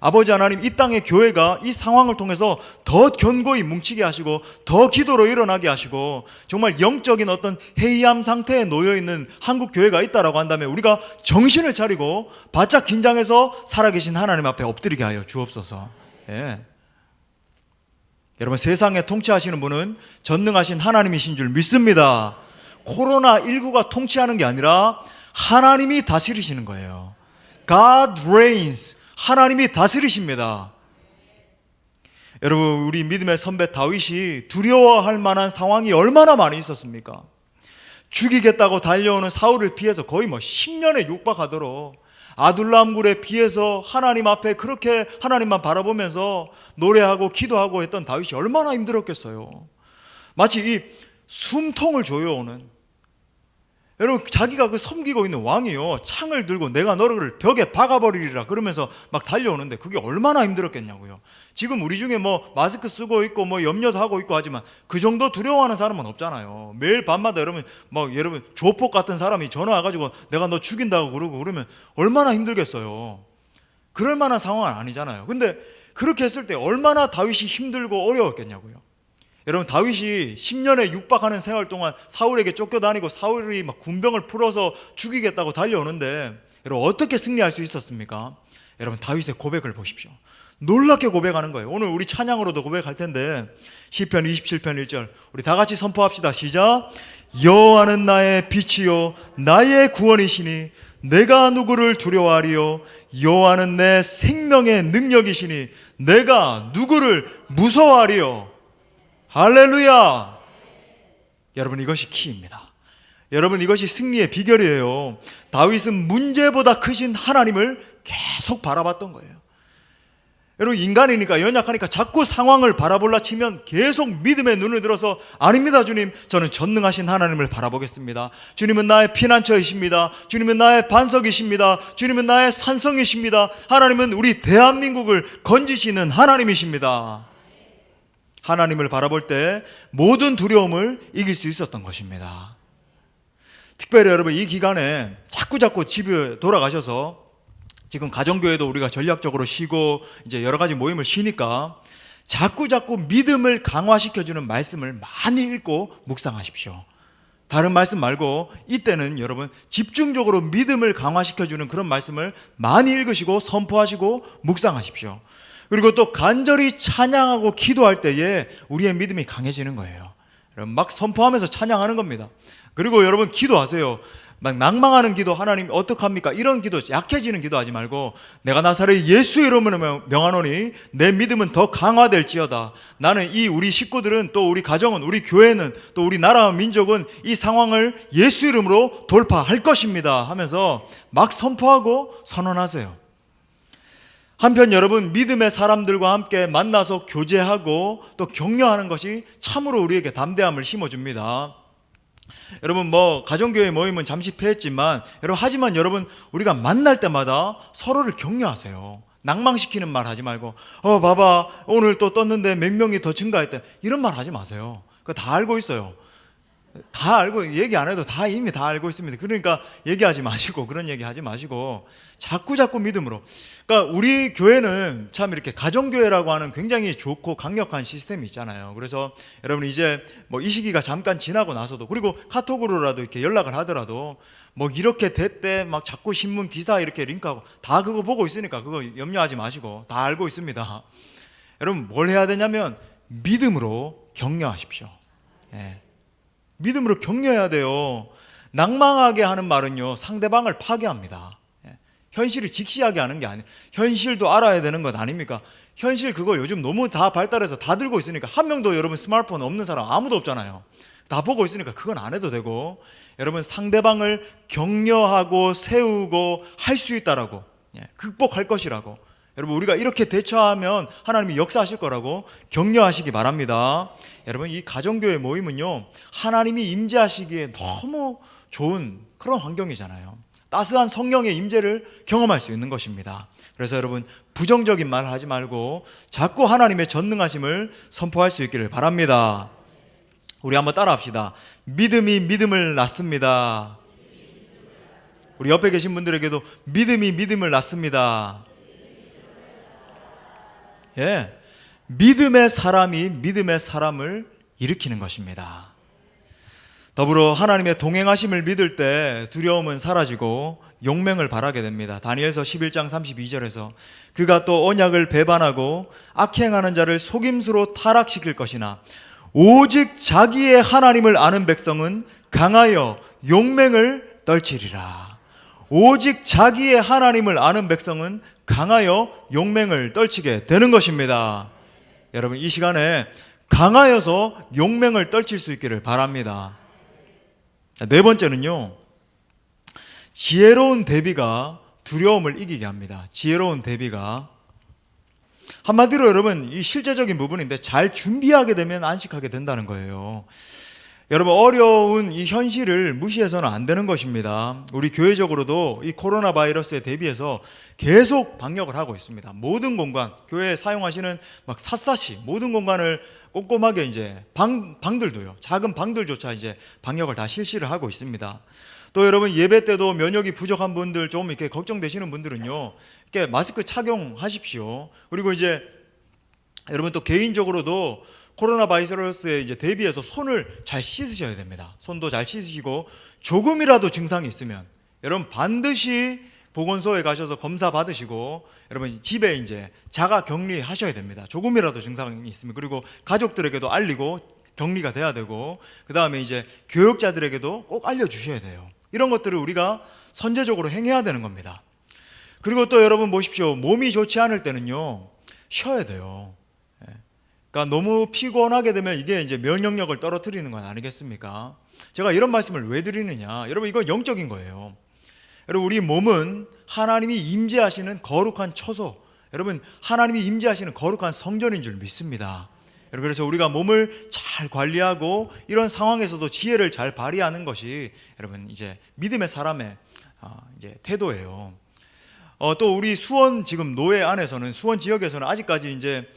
아버지 하나님, 이 땅의 교회가 이 상황을 통해서 더 견고히 뭉치게 하시고 더 기도로 일어나게 하시고, 정말 영적인 어떤 해이함 상태에 놓여있는 한국 교회가 있다라고 한다면 우리가 정신을 차리고 바짝 긴장해서 살아계신 하나님 앞에 엎드리게 하여 주옵소서. 여러분, 세상에 통치하시는 분은 전능하신 하나님이신 줄 믿습니다. 코로나19가 통치하는 게 아니라 하나님이 다스리시는 거예요. God reigns. 하나님이 다스리십니다. 여러분, 우리 믿음의 선배 다윗이 두려워할 만한 상황이 얼마나 많이 있었습니까? 죽이겠다고 달려오는 사울을 피해서 거의 뭐 10년에 육박하도록 아둘람 굴에 피해서 하나님 앞에 그렇게 하나님만 바라보면서 노래하고 기도하고 했던 다윗이 얼마나 힘들었겠어요. 마치 이 숨통을 조여오는, 여러분, 자기가 그 섬기고 있는 왕이요, 창을 들고 내가 너를 벽에 박아버리리라 그러면서 막 달려오는데 그게 얼마나 힘들었겠냐고요. 지금 우리 중에 뭐 마스크 쓰고 있고 뭐 염려도 하고 있고 하지만 그 정도 두려워하는 사람은 없잖아요. 매일 밤마다 여러분 조폭 같은 사람이 전화 와가지고 내가 너 죽인다고 그러고 그러면 얼마나 힘들겠어요. 그럴 만한 상황은 아니잖아요. 근데 그렇게 했을 때 얼마나 다윗이 힘들고 어려웠겠냐고요. 여러분, 다윗이 10년에 육박하는 생활 동안 사울에게 쫓겨다니고 사울이 막 군병을 풀어서 죽이겠다고 달려오는데 여러분, 어떻게 승리할 수 있었습니까? 여러분, 다윗의 고백을 보십시오. 놀랍게 고백하는 거예요. 오늘 우리 찬양으로도 고백할 텐데 시편 27편 1절 우리 다 같이 선포합시다. 시작. 여호와는 나의 빛이요 나의 구원이시니 내가 누구를 두려워하리요. 여호와는 내 생명의 능력이시니 내가 누구를 무서워하리요. 할렐루야! 여러분, 이것이 키입니다. 여러분, 이것이 승리의 비결이에요. 다윗은 문제보다 크신 하나님을 계속 바라봤던 거예요. 여러분, 인간이니까, 연약하니까 자꾸 상황을 바라볼라 치면 계속 믿음의 눈을 들어서, 아닙니다 주님, 저는 전능하신 하나님을 바라보겠습니다. 주님은 나의 피난처이십니다. 주님은 나의 반석이십니다. 주님은 나의 산성이십니다. 하나님은 우리 대한민국을 건지시는 하나님이십니다. 하나님을 바라볼 때 모든 두려움을 이길 수 있었던 것입니다. 특별히 여러분, 이 기간에 자꾸 집에 돌아가셔서, 지금 가정교회도 우리가 전략적으로 쉬고 이제 여러 가지 모임을 쉬니까 자꾸 믿음을 강화시켜주는 말씀을 많이 읽고 묵상하십시오. 다른 말씀 말고 이때는 여러분 집중적으로 믿음을 강화시켜주는 그런 말씀을 많이 읽으시고 선포하시고 묵상하십시오. 그리고 또 간절히 찬양하고 기도할 때에 우리의 믿음이 강해지는 거예요. 여러분, 막 선포하면서 찬양하는 겁니다. 그리고 여러분, 기도하세요. 막 낭망하는 기도, 하나님 어떡합니까? 이런 기도, 약해지는 기도 하지 말고, 내가 나사렛 예수 이름으로 명하노니 내 믿음은 더 강화될지어다. 나는 우리 식구들은, 또 우리 가정은, 우리 교회는, 또 우리 나라와 민족은 이 상황을 예수 이름으로 돌파할 것입니다 하면서 막 선포하고 선언하세요. 한편 여러분, 믿음의 사람들과 함께 만나서 교제하고 또 격려하는 것이 참으로 우리에게 담대함을 심어줍니다. 여러분, 가정교회 모임은 잠시 폐했지만, 하지만 여러분, 우리가 만날 때마다 서로를 격려하세요. 낭망시키는 말 하지 말고, 봐봐, 오늘 또 떴는데 몇 명이 더 증가했대, 이런 말 하지 마세요. 그거 다 알고 있어요. 다 알고, 얘기 안 해도 이미 다 알고 있습니다. 그러니까 얘기하지 마시고, 그런 얘기 하지 마시고 자꾸 믿음으로. 그러니까 우리 교회는 참 이렇게 가정교회라고 하는 굉장히 좋고 강력한 시스템이 있잖아요. 그래서 여러분, 이제 이 시기가 잠깐 지나고 나서도, 그리고 카톡으로라도 이렇게 연락을 하더라도 이렇게 됐대 막 자꾸 신문 기사 이렇게 링크하고, 다 그거 보고 있으니까 그거 염려하지 마시고, 다 알고 있습니다. 여러분, 뭘 해야 되냐면 믿음으로 격려하십시오. 예. 믿음으로 격려해야 돼요. 낭망하게 하는 말은요, 상대방을 파괴합니다. 현실을 직시하게 하는 게 아니에요. 현실도 알아야 되는 것 아닙니까? 현실 그거 요즘 너무 다 발달해서 다 들고 있으니까, 한 명도 여러분 스마트폰 없는 사람 아무도 없잖아요. 다 보고 있으니까 그건 안 해도 되고, 여러분 상대방을 격려하고 세우고 할 수 있다라고, 극복할 것이라고, 여러분 우리가 이렇게 대처하면 하나님이 역사하실 거라고 격려하시기 바랍니다. 여러분, 이 가정교회 모임은요, 하나님이 임재하시기에 너무 좋은 그런 환경이잖아요. 따스한 성령의 임재를 경험할 수 있는 것입니다. 그래서 여러분, 부정적인 말 하지 말고 자꾸 하나님의 전능하심을 선포할 수 있기를 바랍니다. 우리 한번 따라합시다. 믿음이 믿음을 낳습니다. 우리 옆에 계신 분들에게도 믿음이 믿음을 낳습니다. 예, 믿음의 사람이 믿음의 사람을 일으키는 것입니다. 더불어 하나님의 동행하심을 믿을 때 두려움은 사라지고 용맹을 발하게 됩니다. 다니엘서 11장 32절에서 그가 또 언약을 배반하고 악행하는 자를 속임수로 타락시킬 것이나 오직 자기의 하나님을 아는 백성은 강하여 용맹을 떨치리라. 오직 자기의 하나님을 아는 백성은 강하여 용맹을 떨치게 되는 것입니다. 여러분, 이 시간에 강하여서 용맹을 떨칠 수 있기를 바랍니다. 네 번째는요, 지혜로운 대비가 두려움을 이기게 합니다. 지혜로운 대비가, 한마디로 여러분, 이 실제적인 부분인데 잘 준비하게 되면 안식하게 된다는 거예요. 여러분, 어려운 이 현실을 무시해서는 안 되는 것입니다. 우리 교회적으로도 이 코로나 바이러스에 대비해서 계속 방역을 하고 있습니다. 모든 공간, 교회에 사용하시는 막 샅샅이 모든 공간을 꼼꼼하게 이제 방들도요, 작은 방들조차 이제 방역을 다 실시를 하고 있습니다. 또 여러분, 예배 때도 면역이 부족한 분들, 좀 이렇게 걱정되시는 분들은요, 이렇게 마스크 착용하십시오. 그리고 이제 여러분, 또 개인적으로도 코로나 바이러스에 이제 대비해서 손을 잘 씻으셔야 됩니다. 손도 잘 씻으시고, 조금이라도 증상이 있으면 여러분 반드시 보건소에 가셔서 검사 받으시고, 여러분 집에 이제 자가 격리하셔야 됩니다. 조금이라도 증상이 있으면. 그리고 가족들에게도 알리고 격리가 돼야 되고, 그 다음에 이제 교육자들에게도 꼭 알려주셔야 돼요. 이런 것들을 우리가 선제적으로 행해야 되는 겁니다. 그리고 또 여러분 보십시오. 몸이 좋지 않을 때는요, 쉬어야 돼요. 그러니까 그러니까 너무 피곤하게 되면 이게 이제 면역력을 떨어뜨리는 건 아니겠습니까? 제가 이런 말씀을 왜 드리느냐? 여러분, 이건 영적인 거예요. 여러분, 우리 몸은 하나님이 임재하시는 거룩한 처소, 여러분, 하나님이 임재하시는 거룩한 성전인 줄 믿습니다. 여러분, 그래서 우리가 몸을 잘 관리하고 이런 상황에서도 지혜를 잘 발휘하는 것이 여러분 이제 믿음의 사람의 이제 태도예요. 또 우리 수원 지금 노회 안에서는, 수원 지역에서는 아직까지 이제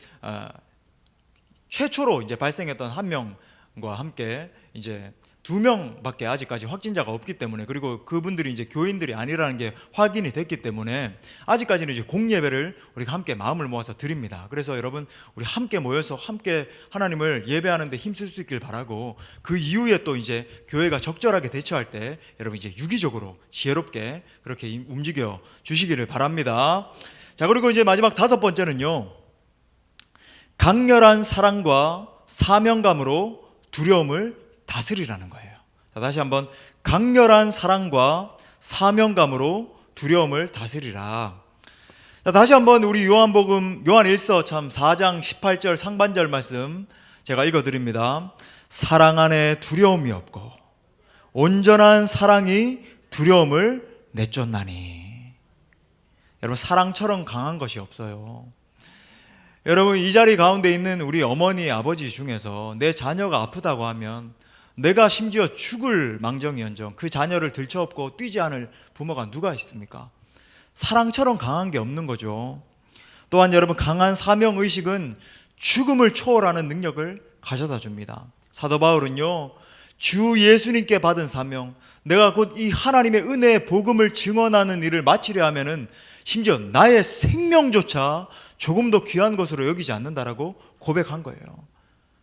최초로 이제 발생했던 한 명과 함께 이제 2명밖에 아직까지 확진자가 없기 때문에, 그리고 그분들이 이제 교인들이 아니라는 게 확인이 됐기 때문에 아직까지는 이제 공예배를 우리가 함께 마음을 모아서 드립니다. 그래서 여러분, 우리 함께 모여서 함께 하나님을 예배하는데 힘쓸 수 있길 바라고, 그 이후에 또 이제 교회가 적절하게 대처할 때 여러분 이제 유기적으로 지혜롭게 그렇게 움직여 주시기를 바랍니다. 자, 그리고 이제 마지막 5번째는요, 강렬한 사랑과 사명감으로 두려움을 다스리라는 거예요. 자, 다시 한번, 강렬한 사랑과 사명감으로 두려움을 다스리라. 자, 다시 한번 우리 요한복음 요한 1서 참 4장 18절 상반절 말씀 제가 읽어드립니다. 사랑 안에 두려움이 없고 온전한 사랑이 두려움을 내쫓나니. 여러분, 사랑처럼 강한 것이 없어요. 여러분, 이 자리 가운데 있는 우리 어머니 아버지 중에서 내 자녀가 아프다고 하면 내가 심지어 죽을 망정이언정 그 자녀를 들쳐업고 뛰지 않을 부모가 누가 있습니까? 사랑처럼 강한 게 없는 거죠. 또한 여러분, 강한 사명의식은 죽음을 초월하는 능력을 가져다 줍니다. 사도 바울은요, 주 예수님께 받은 사명, 내가 곧 이 하나님의 은혜의 복음을 증언하는 일을 마치려 하면은 심지어 나의 생명조차 조금도 귀한 것으로 여기지 않는다라고 고백한 거예요.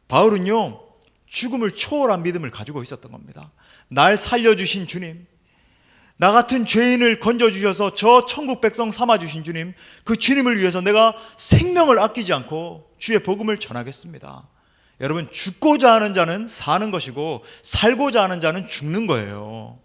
바울은요, 죽음을 초월한 믿음을 가지고 있었던 겁니다. 날 살려주신 주님, 나 같은 죄인을 건져주셔서 저 천국 백성 삼아주신 주님, 그 주님을 위해서 내가 생명을 아끼지 않고 주의 복음을 전하겠습니다. 여러분, 죽고자 하는 자는 사는 것이고 살고자 하는 자는 죽는 거예요.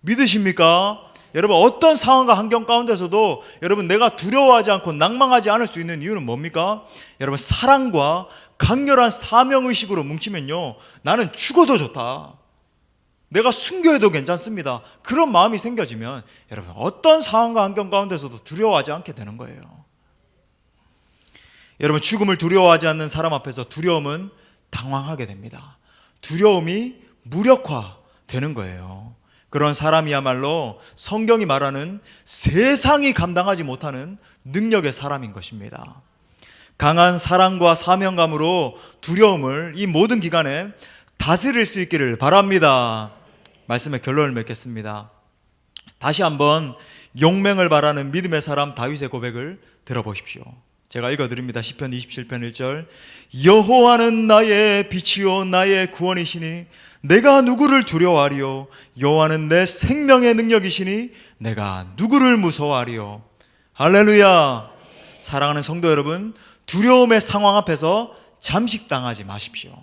믿으십니까? 여러분, 어떤 상황과 환경 가운데서도 여러분, 내가 두려워하지 않고 낭망하지 않을 수 있는 이유는 뭡니까? 여러분, 사랑과 강렬한 사명의식으로 뭉치면요, 나는 죽어도 좋다, 내가 순교해도 괜찮습니다, 그런 마음이 생겨지면 여러분, 어떤 상황과 환경 가운데서도 두려워하지 않게 되는 거예요. 여러분, 죽음을 두려워하지 않는 사람 앞에서 두려움은 당황하게 됩니다. 두려움이 무력화되는 거예요. 그런 사람이야말로 성경이 말하는 세상이 감당하지 못하는 능력의 사람인 것입니다. 강한 사랑과 사명감으로 두려움을 이 모든 기간에 다스릴 수 있기를 바랍니다. 말씀의 결론을 맺겠습니다. 다시 한번 용맹을 바라는 믿음의 사람 다윗의 고백을 들어보십시오. 제가 읽어드립니다. 시편 27편 1절. 여호와는 나의 빛이요 나의 구원이시니 내가 누구를 두려워하리요? 여호와는 내 생명의 능력이시니 내가 누구를 무서워하리요? 할렐루야. 사랑하는 성도 여러분, 두려움의 상황 앞에서 잠식당하지 마십시오.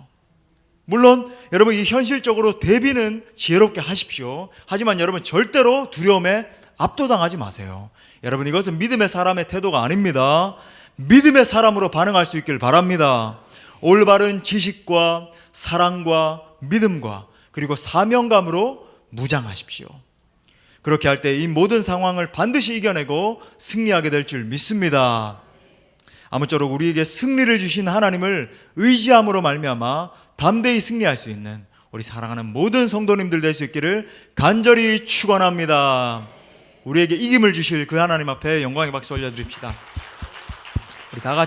물론 여러분, 이 현실적으로 대비는 지혜롭게 하십시오. 하지만 여러분, 절대로 두려움에 압도당하지 마세요. 여러분, 이것은 믿음의 사람의 태도가 아닙니다. 믿음의 사람으로 반응할 수 있길 바랍니다. 올바른 지식과 사랑과 믿음과 그리고 사명감으로 무장하십시오. 그렇게 할 때 이 모든 상황을 반드시 이겨내고 승리하게 될 줄 믿습니다. 아무쪼록 우리에게 승리를 주신 하나님을 의지함으로 말미암아 담대히 승리할 수 있는 우리 사랑하는 모든 성도님들 될 수 있기를 간절히 축원합니다. 우리에게 이김을 주실 그 하나님 앞에 영광의 박수 올려드립시다. 우리 다 같이